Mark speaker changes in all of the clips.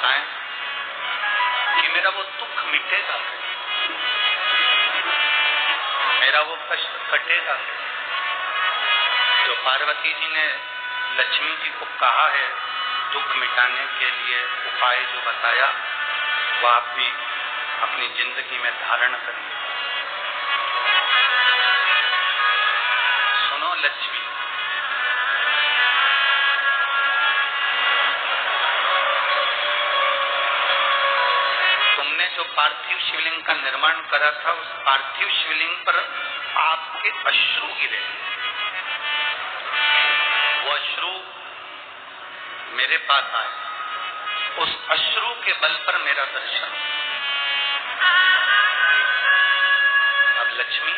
Speaker 1: बताएं कि मेरा वो दुख मिटेगा, मेरा वो कष्ट कटेगा। जो पार्वती जी ने लक्ष्मी जी को कहा है दुख मिटाने के लिए उपाय जो बताया, वो आप भी अपनी जिंदगी में धारण करें। सुनो लक्ष्मी, तुमने जो पार्थिव शिवलिंग का निर्माण करा था, उस पार्थिव शिवलिंग पर आपके अश्रु गिरे। वो अश्रु मेरे पास आए, उस अश्रु के बल पर मेरा दर्शन। अब लक्ष्मी,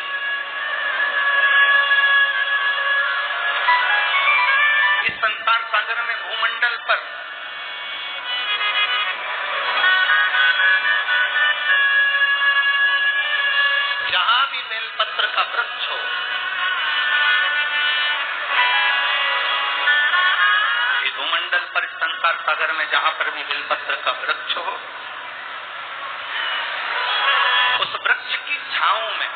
Speaker 1: इस संसार सागर में भूमंडल पर जहां भी बेलपत्र का वृक्ष हो, इस भूमंडल पर, संसार सागर में जहां पर भी बेलपत्र का वृक्ष हो, उस वृक्ष की छांव में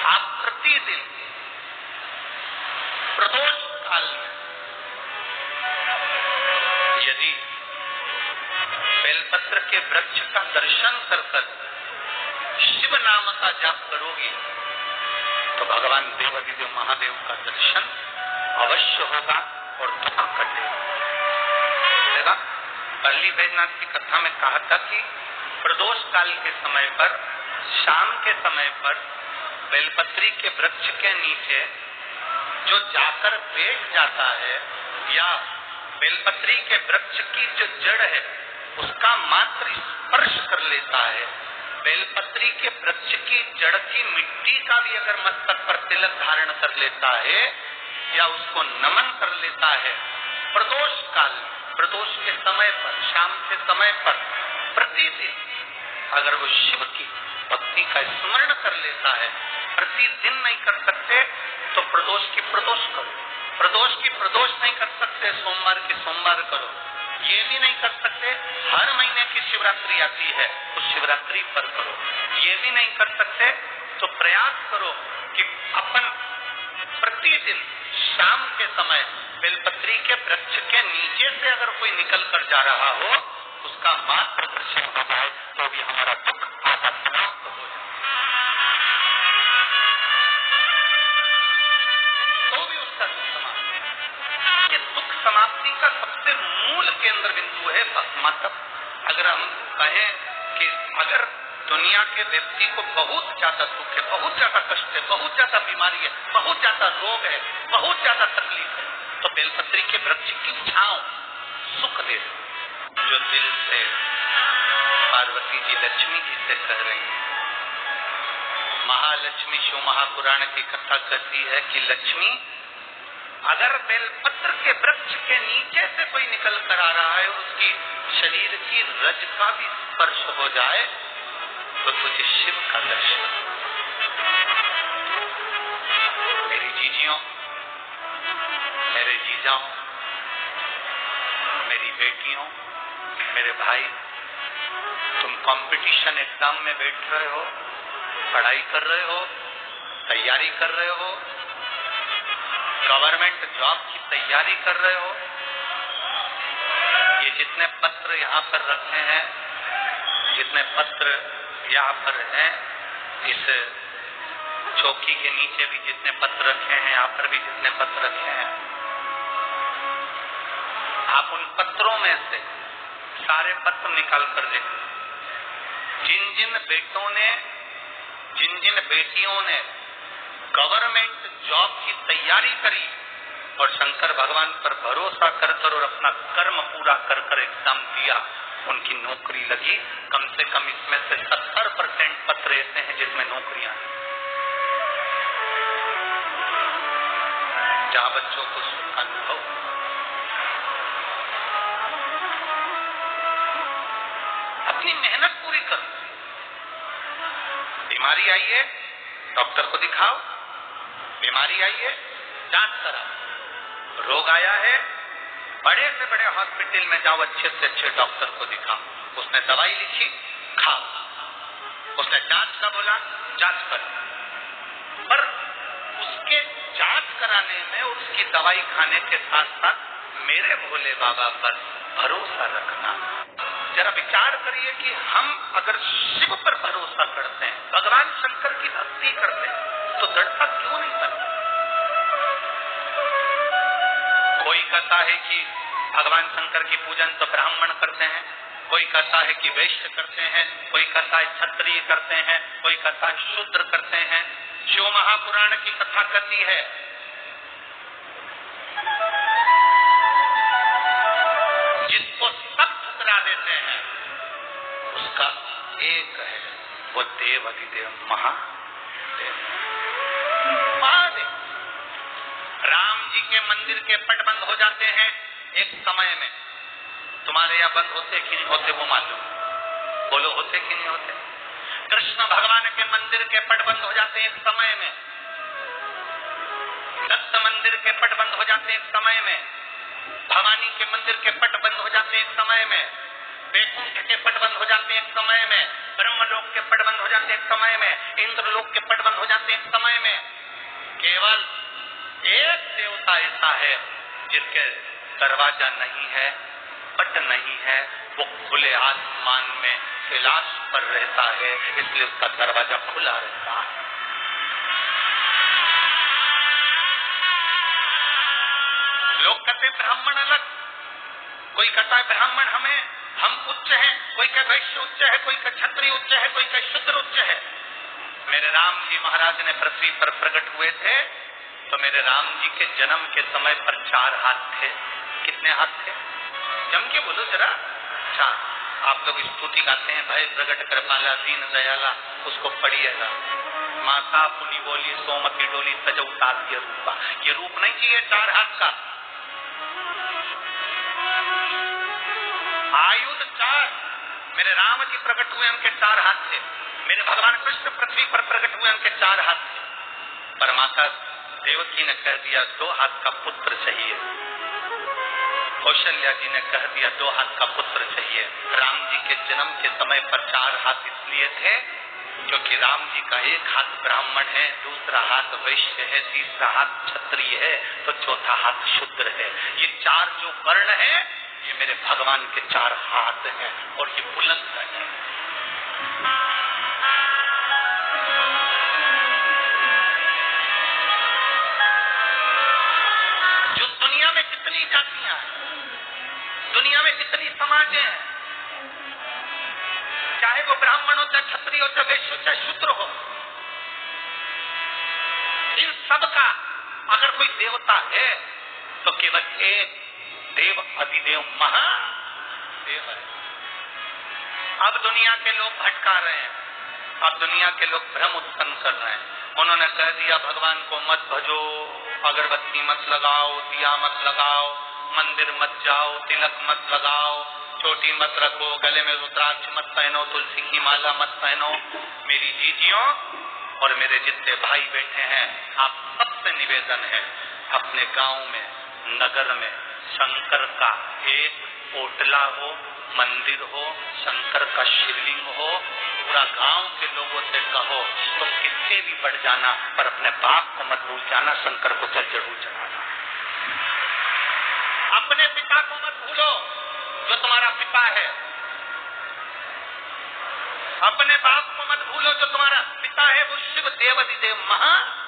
Speaker 1: आप प्रतिदिन प्रदोष काल में यदि बेलपत्र के वृक्ष का दर्शन कर शिव नाम का जाप करोगी तो भगवान देवाधिदेव महादेव का दर्शन अवश्य होगा और दुख कटेगा। पल्ली बैजनाथ की कथा में कहा था कि प्रदोष काल के समय पर, शाम के समय पर बेलपत्री के वृक्ष के नीचे जो जाकर बैठ जाता है या बेलपत्री के वृक्ष की जो जड़ है उसका मात्र स्पर्श कर लेता है, बेलपत्री के वृक्ष की जड़ की मिट्टी का भी अगर मस्तक पर तिलक धारण कर लेता है या उसको नमन कर लेता है, प्रदोष काल, प्रदोष के समय पर, शाम के समय पर प्रतिदिन अगर वो शिव की भक्ति का स्मरण कर लेता है, प्रतिदिन नहीं कर सकते तो प्रदोष की प्रदोष करो, प्रदोष की प्रदोष नहीं कर सकते सोमवार की सोमवार करो, ये भी नहीं कर सकते हर महीने की शिवरात्रि आती है उस शिवरात्रि पर करो, ये भी नहीं कर सकते तो प्रयास करो कि अपन प्रतिदिन शाम के समय बेलपत्री के वृक्ष के नीचे से अगर कोई निकल कर जा रहा हो उसका मात्र दर्शन हो जाए तो भी हमारा दुख आधा समाप्त हो जाए, तो भी उसका दुख समाप्त। ये दुख समाप्ति का सबसे मूल केंद्र बिंदु है मतलब अगर हम कहें कि अगर दुनिया के व्यक्ति को बहुत ज्यादा दुख है, बहुत ज्यादा कष्ट है, बहुत ज्यादा बीमारी है, बहुत ज्यादा रोग है, बहुत ज्यादा तकलीफ है, तो बेलपत्री के वृक्ष की छांव सुख दे। जो दिल से पार्वती जी लक्ष्मी जी से कह रही है, महालक्ष्मी शिव महापुराण की कथा कहती है कि लक्ष्मी अगर बेलपत्र के वृक्ष के नीचे से कोई निकल कर आ रहा है, उसकी शरीर की रज का भी स्पर्श हो जाए तो तुझे शिव का दर्शन। मेरी जीजियों, मेरे जीजाओं, मेरी बेटियों, मेरे भाई, तुम कंपटीशन एग्जाम में बैठ रहे हो, पढ़ाई कर रहे हो, तैयारी कर रहे हो, गवर्नमेंट जॉब की तैयारी कर रहे हो, ये जितने पत्र यहाँ पर रखे हैं, जितने पत्र यहाँ पर हैं, इस चौकी के नीचे भी जितने पत्र रखे हैं, यहाँ पर भी जितने पत्र रखे हैं, आप उन पत्रों में से सारे पत्र निकाल कर देखें। जिन जिन बेटों ने, जिन जिन बेटियों ने गवर्नमेंट जॉब की तैयारी करी और शंकर भगवान पर भरोसा कर कर और अपना कर्म पूरा कर कर एग्जाम दिया, उनकी नौकरी लगी। कम से कम इसमें से 70% पत्र ऐसे हैं जिसमें नौकरियां हैं, जहां बच्चों को सुख का अनुभव। अपनी मेहनत पूरी करो। बीमारी आई है, डॉक्टर को दिखाओ। बीमारी आई है, जांच कराओ। रोग आया है, बड़े से बड़े हॉस्पिटल में जाओ, अच्छे से अच्छे डॉक्टर को दिखाओ, उसने दवाई लिखी, खाओ, उसने जांच का बोला, जांच करो, पर उसके जांच कराने में उसकी दवाई खाने के साथ साथ मेरे भोले बाबा पर भरोसा रखना। जरा विचार करिए कि हम अगर शिव पर भरोसा करते हैं, भगवान शंकर की भक्ति करते हैं, तो दृढ़ता क्यों नहीं बनती? कोई कहता है कि भगवान शंकर की पूजन तो ब्राह्मण करते हैं, कोई कहता है कि वैश्य करते हैं, कोई कहता है क्षत्रिय करते हैं, कोई कहता है शूद्र करते हैं। शिव महापुराण की कथा कहती है जिसको सब ठुकरा देते हैं उसका एक है, वो देव अधिदेव महादेव। राम जी के मंदिर के पट बंद हो जाते हैं एक समय में, तुम्हारे यहाँ बंद होते कि नहीं होते वो मालूम, बोलो होते कि नहीं होते? कृष्ण भगवान के मंदिर के पट बंद हो जाते हैं एक समय में, दत्त मंदिर के पट बंद हो जाते हैं एक समय में, भवानी के मंदिर के पट बंद हो जाते हैं एक समय में, वैकुंठ के पट बंद हो जाते हैं एक समय में, ब्रह्मलोक के पट बंद हो जाते हैं एक समय में, इंद्रलोक के पट बंद हो जाते हैं एक समय में। केवल एक देवता ऐसा है जिसके दरवाजा नहीं है, पट नहीं है, वो खुले आसमान में कैलाश पर रहता है, इसलिए उसका दरवाजा खुला रहता है। लोग कहते ब्राह्मण अलग, कोई कहता है ब्राह्मण हम उच्च हैं, कोई कहे वैश्य उच्च है, कोई कहे क्षत्रिय उच्च है, कोई कहे शूद्र उच्च है। मेरे राम जी महाराज ने पृथ्वी पर प्रकट हुए थे तो मेरे राम जी के जन्म के समय पर 4 हाथ थे। कितने हाथ थे? जम के बोलो जरा। 4। आप लोग स्तुति गाते हैं, भय प्रगट कृपाला दीन दयाला, उसको पढ़िएगा। माता पुनि बोली सोमती डोली सजौता रूपा, ये रूप नहीं चाहिए 4 हाथ का। आयुध 4, मेरे राम जी प्रकट हुए उनके 4 हाथ थे। मेरे भगवान कृष्ण पृथ्वी पर प्रकट हुए उनके 4 हाथ थे। पर माता देवकी ने कह दिया 2 हाथ का पुत्र चाहिए। कौशल्या जी ने कह दिया 2 हाथ का पुत्र चाहिए। राम जी के जन्म के समय पर 4 हाथ इसलिए थे क्योंकि राम जी का 1 हाथ ब्राह्मण है, दूसरा हाथ वैश्य है, तीसरा हाथ क्षत्रिय है, तो चौथा हाथ शूद्र है। ये 4 जो वर्ण है ये मेरे भगवान के 4 हाथ हैं और ये बुलंद है। जो दुनिया में जितनी जातियां हैं, दुनिया में जितनी समाजें हैं, चाहे वो ब्राह्मण हो, चाहे क्षत्रिय हो, चाहे वैश्य हो, चाहे शूद्र हो, इन सब का अगर कोई देवता है तो केवल एक देव अधिदेव महादेव है। अब दुनिया के लोग भटका रहे हैं, अब दुनिया के लोग भ्रम उत्पन्न कर रहे हैं। उन्होंने कह दिया भगवान को मत भजो, अगरबत्ती मत लगाओ, दिया मत लगाओ, मंदिर मत जाओ, तिलक मत लगाओ, चोटी मत रखो, गले में रुद्राक्ष मत पहनो, तुलसी की माला मत पहनो। मेरी जीजियों और मेरे जितने भाई बैठे हैं, आप सबसे निवेदन है, अपने गांव में, नगर में शंकर का एक ओटला हो, मंदिर हो, शंकर का शिवलिंग हो, पूरा गांव के लोगों से कहो तो कितने भी बढ़ जाना पर अपने बाप को मत भूल जाना, शंकर को जल जरूर चढ़ाना। अपने पिता को मत भूलो जो तुम्हारा पिता है, अपने बाप को मत भूलो जो तुम्हारा पिता है, वो शिव देव अधिदेव महादेव